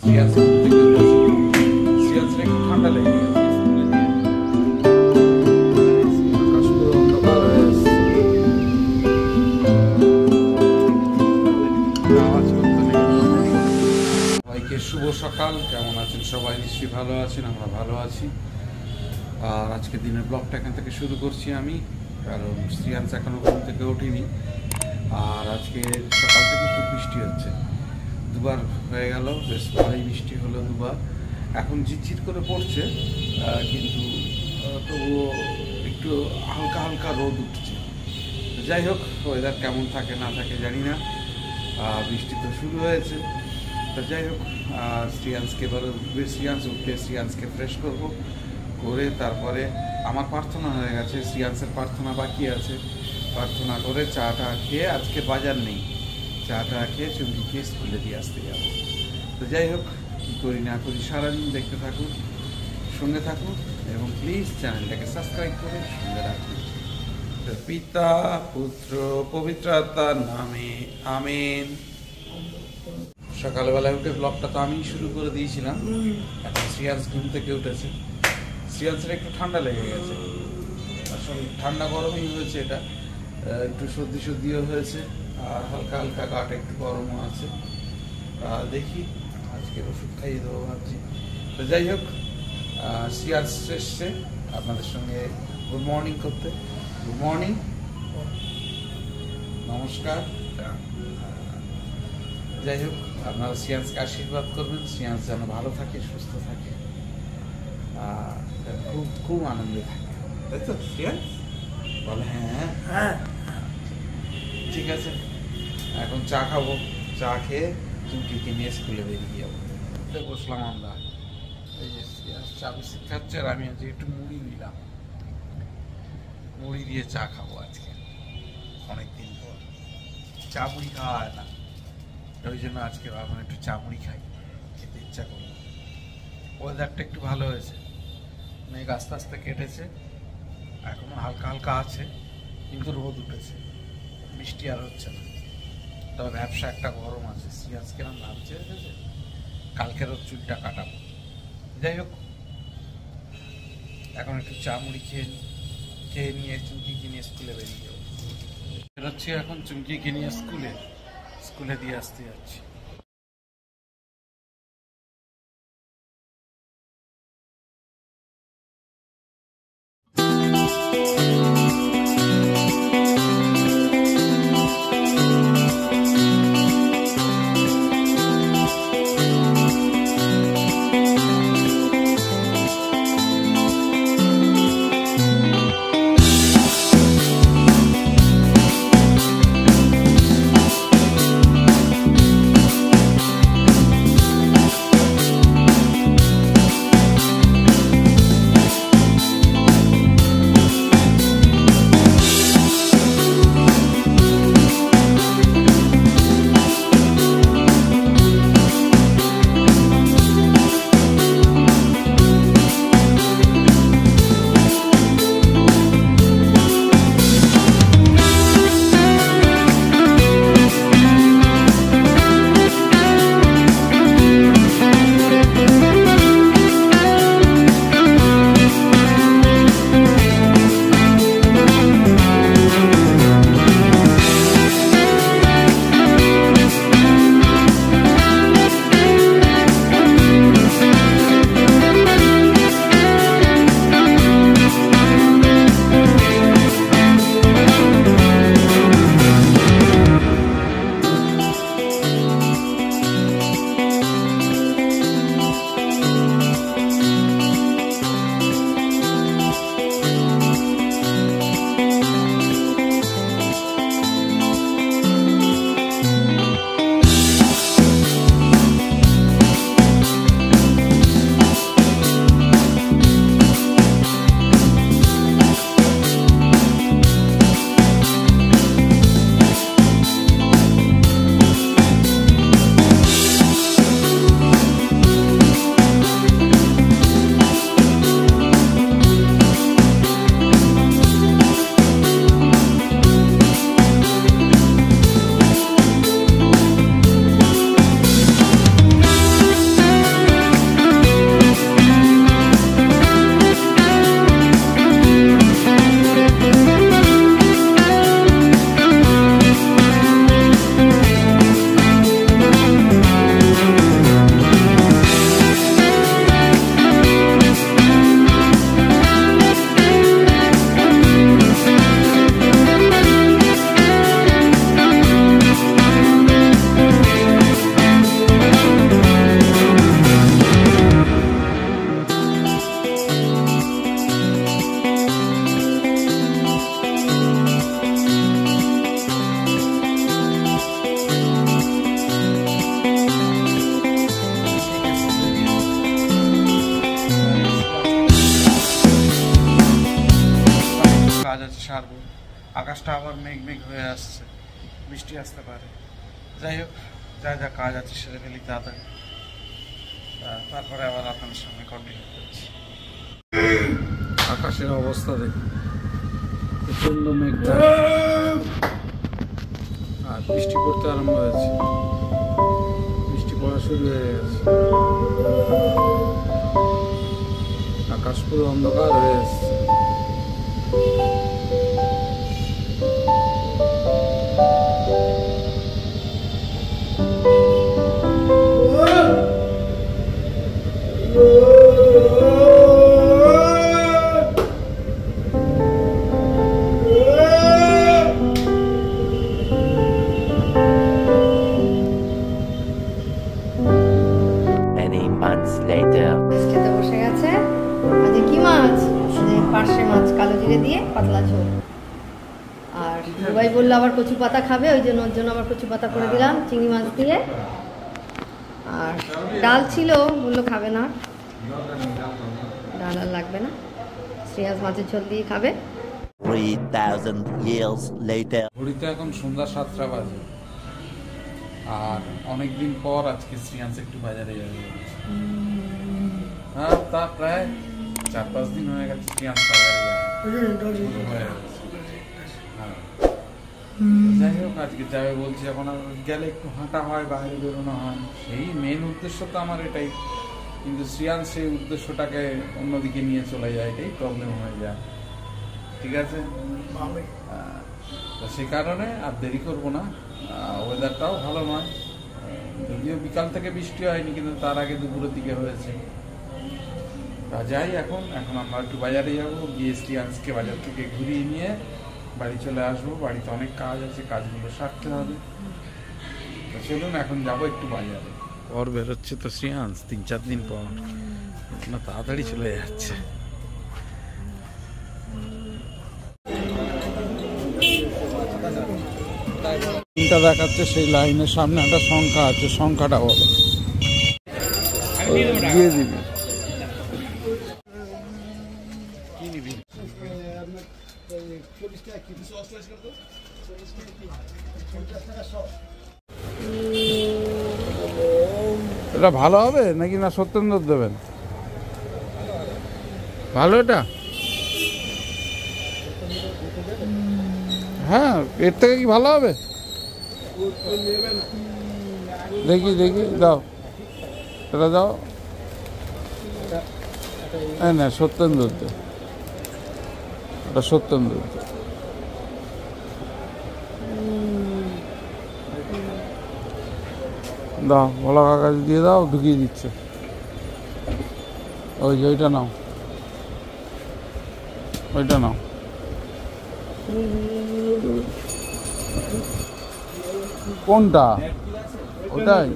সিয়ান্স থেকে উঠেছি, সিয়ান্সের একটু ঠান্ডা লেগে গেছে। আকাশ পুরো অন্ধকার হয়ে এসেছে। আওয়াজ করতে লেগে সবাইকে শুভ সকাল। কেমন আছেন সবাই? নিশ্চয়ই ভালো আছেন, আমরা ভালো আছি। আর আজকে দিনের ব্লগটা এখান থেকে শুরু করছি আমি, কারণ শ্রিয়ান্স এখনো ঘুম থেকে ওঠেনি। আর আজকে সকাল থেকে খুব বৃষ্টি হচ্ছে, দুবার হয়ে গেল, বেশ ভালোই বৃষ্টি হলো দুবার। এখন ঝিরঝির করে পড়ছে, কিন্তু তবুও একটু হালকা হালকা রোদ উঠছে। যাই হোক, ওয়েদার কেমন থাকে না থাকে জানি না, বৃষ্টি তো শুরু হয়েছে। তো যাই হোক, শ্রিয়ান্সকে এবার শ্রিয়ান্স উঠে শ্রিয়ান্সকে ফ্রেশ করবো, করে তারপরে আমার প্রার্থনা হয়ে গেছে, শ্রিয়ান্সের প্রার্থনা বাকি আছে। প্রার্থনা করে চাটা খেয়ে, আজকে বাজার নেই, চাটা খেয়ে চুমকিকে স্কুলে দিয়ে আসতে যাবো। তো যাই হোক, কী করি না করি সারাদিন দেখতে থাকুন, সঙ্গে থাকুন, এবং প্লিজ চ্যানেলটাকে সাবস্ক্রাইব করে সঙ্গে রাখুন। পিতা পুত্র পবিত্র আত্মার নামে আমেন। সকালবেলায় উঠে ব্লগটা তো আমি শুরু করে দিয়েছিলাম। এখন শ্রিয়ান্স ঘুম থেকে উঠেছে, শ্রিয়ান্সের একটু ঠান্ডা লেগে গেছে, আসলে ঠান্ডা গরমই হয়েছে, এটা একটু সর্দি সর্দিও হয়েছে, আর হালকা হালকা গাটা একটু গরমও আছে। দেখি আজকের ওষুধ খাইয়ে দেবো ভাবছি। তো যাই হোক, শ্রিয়ান্স এসছে আপনাদের সঙ্গে গুড মর্নিং করতে। গুড মর্নিং, নমস্কার। যাই হোক, আপনারা শ্রিয়ান্সকে আশীর্বাদ করবেন, শ্রিয়ান্স যেন ভালো থাকে, সুস্থ থাকে, খুব খুব আনন্দে থাকে, তাই তো শ্রিয়ান্স? বলে হ্যাঁ হ্যাঁ, ঠিক আছে। এখন চা খাবো, চা খেয়ে চুমকিকে নিয়ে স্কুলে বেরিয়ে যাবো। বসলাম আমরা, এই যে শ্রিয়ান্স চা বিস্কুট খাচ্ছে, আর আমি আজকে একটু মুড়ি নিলাম, মুড়ি দিয়ে চা খাবো আজকে, অনেকদিন পর চা মুড়ি খাওয়া হয় না, ওই জন্য আজকে ভাবলাম একটু চা মুড়ি খাই, খেতে ইচ্ছা করলো। ওয়েদারটা একটু ভালো হয়েছে, মেঘ আস্তে আস্তে কেটেছে, এখনো হালকা হালকা আছে, কিন্তু রোদ উঠেছে, বৃষ্টি আর হচ্ছে না। তবে ব্যবসা একটা গরম আছে, শ্রিয়ান্স কেরম ভাবছে কালকের ওর চুলটা কাটাবো। যাই হোক, এখন একটু চা মুড়ি খেয়ে নিয়ে চুমকিকে নিয়ে স্কুলে বেরিয়ে যাবো। বেরোচ্ছি এখন চুমকিকে নিয়ে স্কুলে দিয়ে আসতে যাচ্ছি। আকাশটা আবার মেঘ মেঘ হয়ে আসছে, বৃষ্টি আসতে পারে। যাই হোক, যা যা কাজ আছে সেরে ফেলি তাড়াতাড়ি, তারপরে আবার আপনাদের সঙ্গে কন্টিনিউ করছি। আকাশের অবস্থা দেখুন, প্রচন্ড মেঘটা, আর বৃষ্টি পড়তে আরম্ভ হয়েছে, বৃষ্টি পড়া শুরু হয়ে গেছে, আকাশ পুরো অন্ধকার হয়ে এসছে। বসে গেছে। আজ কি মাছ? পার্শে মাছ, কালো জিরে দিয়ে পাতলা ঝোল। আর দুবাই বললো আবার কচু পাতা খাবে, ওই জন্য ওর জন্য আবার কচু পাতা করে দিলাম চিংড়ি মাছ দিয়ে। আর ডাল ছিল, বললো খাবে না, ডাল আর লাগবে না, শ্রেয়াস মাছের ঝোল দিয়ে খাবে। 3000 years later. ঘড়িতে এখন সন্ধ্যা 7টা বাজে, আর অনেকদিন পর আজকে শ্রেয়াস একটু বাজারে যাবে। হ্যাঁ, তা প্রায় 4-5 দিন হয়ে গেছে শ্রেয়াস বাজারে যাবে। যাই হোক, আজকে যাবে বলছি, এখন আর গেলে একটু হাঁটা হয়, বাইরে বেরোনো হয়, সেই মেন উদ্দেশ্য তো আমার এটাই। কিন্তু শ্রেয়াস সেই উদ্দেশ্যটাকে অন্যদিকে নিয়ে চলে যায়, এটাই প্রবলেম হয়ে যায়। ঠিক আছে, তো সে কারণে আর দেরি করবো না। ওয়েদারটাও ভালো নয়, যদিও বিকাল থেকে বৃষ্টি হয়নি, কিন্তু তার আগে দুপুরের দিকে হয়েছে। তা যাই, এখন আমরা একটু বাজারে যাবো, গিয়ে শ্রেয়াসকে বাজার থেকে ঘুরিয়ে নিয়ে বাড়ি চলে আসবো। বাড়িতে অনেক কাজ আছে, কাজগুলো সারতে হবে। তো চলুন, এখন যাবো একটু বাজারে। পর বেরোচ্ছে তো শ্রেয়াস 3-4 দিন পর, না তাড়াতাড়ি চলে যাচ্ছে। লাইনটা দেখাচ্ছে, সেই লাইনের সামনে একটা সংখ্যা আছে, সংখ্যাটা বলো, দিয়ে দিবি। কি নিবি? এটা ভালো হবে নাকি না সত্যেন্দ্র দেবেন? ভালো এটা? হ্যাঁ, এর থেকে কি ভালো হবে? দেখি দেখি, দাও এটা, দাও। হ্যাঁ, না সত্যেন্দ্র, এটা সত্যেন্দ্র। দাও, বলা কাগজ দিয়ে দাও, ঢুকিয়ে দিচ্ছে। ওই যে ওইটা নাও, ওইটা নাও। কোনটা? ওটাই?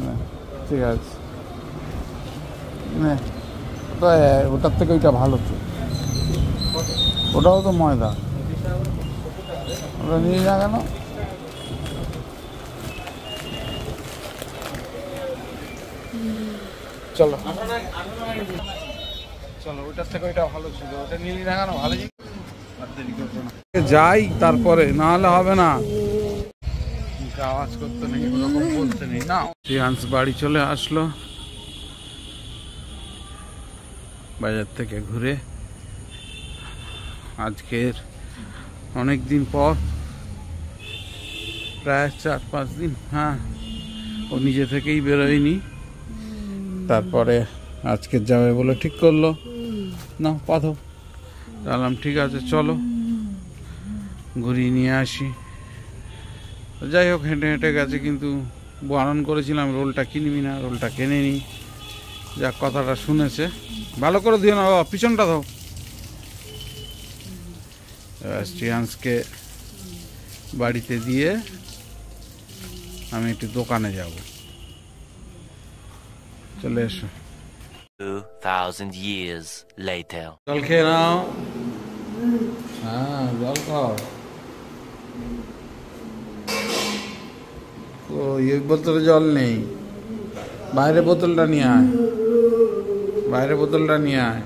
না, ঠিক আছে, ওটার থেকে ওইটা ভালো তো, ওটাও তো ময়দা, ওটা নিয়ে যা কেন? চলো চলো, ওইটার থেকে ওইটা ভালো ছিল, ওটা নিয়ে না কেন? ভালো যাই, তারপরে না হলে হবে না, আওয়াজ করতে নেই, ওরকম বলতে নেই না। শ্রেয়াস বাড়ি চলে আসলো বাজার থেকে ঘুরে, আজকের অনেক দিন পর, প্রায় 4-5 দিন। হ্যাঁ, ও নিজে থেকেই বেরোয়নি, তারপরে আজকে যাবে বলে ঠিক করলো। না পাথো, বললাম ঠিক আছে চলো ঘুরিয়ে নিয়ে আসি। যাই হোক, হেঁটে হেঁটে গেছে, কিন্তু বারণ করেছিলাম রোলটা কিনবি না, রোলটা কিনে নি। যা কথাটা শুনেছে, ভালো করে দিও না বাবা, পিছনটা দাও। শ্রেয়াসকে বাড়িতে দিয়ে আমি একটু দোকানে যাব, চলে এসো। 2000 years later. জল খেয়ে নাও। হ্যাঁ, জল খাও। এই বোতলে জল নেই, বাইরে বোতলটা নিয়ে আয়, বাইরে বোতলটা নিয়ে আয়।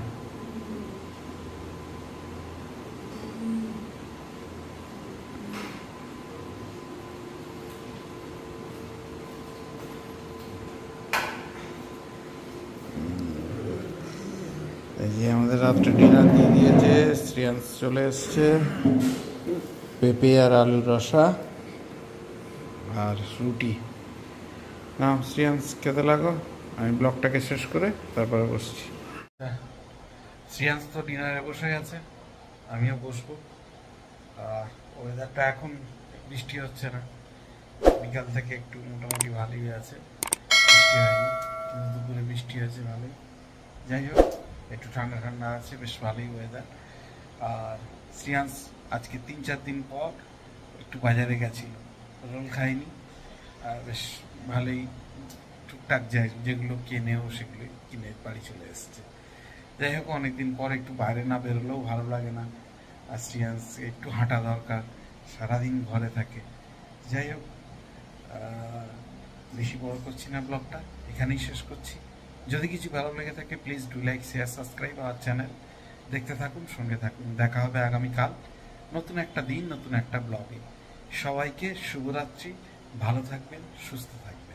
এই যে আমাদের রাত্রে ডিনার দিয়ে দিয়েছে, শ্রিয়াংশ চলে এসছে, পেঁপে আর আলুর রসা আর রুটি। না শ্রিয়াংশ খেতে লাগো, আমি ব্লগটাকে শেষ করে তারপরে বসছি। শ্রিয়াংশ তো ডিনারে বসে গেছে, আমিও বসবো। আর ওয়েদারটা এখন বৃষ্টি হচ্ছে না, বিকাল থেকে একটু মোটামুটি ভালোই আছে, বৃষ্টি হয়নি, কিন্তু দুপুরে বৃষ্টি হয়েছে ভালোই। যাই হোক, একটু ঠান্ডা ঠান্ডা আছে, বেশ ভালোই ওয়েদার। আর শ্রিয়াংশ আজকে 3-4 দিন পর একটু বাজারে গেছিল, রোল খাইনি, আর বেশ ভালোই টুকটাক যায় যেগুলো কেনেও সেগুলো কিনে বাড়ি চলে এসছে। যাই হোক, অনেকদিন পর একটু বাইরে না বেরোলেও ভালো লাগে না, আর শ্রিয়াংশ একটু হাঁটা দরকার, সারাদিন ঘরে থাকে। যাই হোক, বেশি বড় করছি না, ব্লগটা এখানেই শেষ করছি। যদি কিছু ভালো লেগে থাকে please do like, share, subscribe our channel. দেখতে থাকুন, সঙ্গে থাকুন। দেখা হবে আগামীকাল নতুন একটা দিন, নতুন একটা ব্লগে। সবাইকে শুভরাত্রি, ভালো থাকবেন, সুস্থ থাকবেন।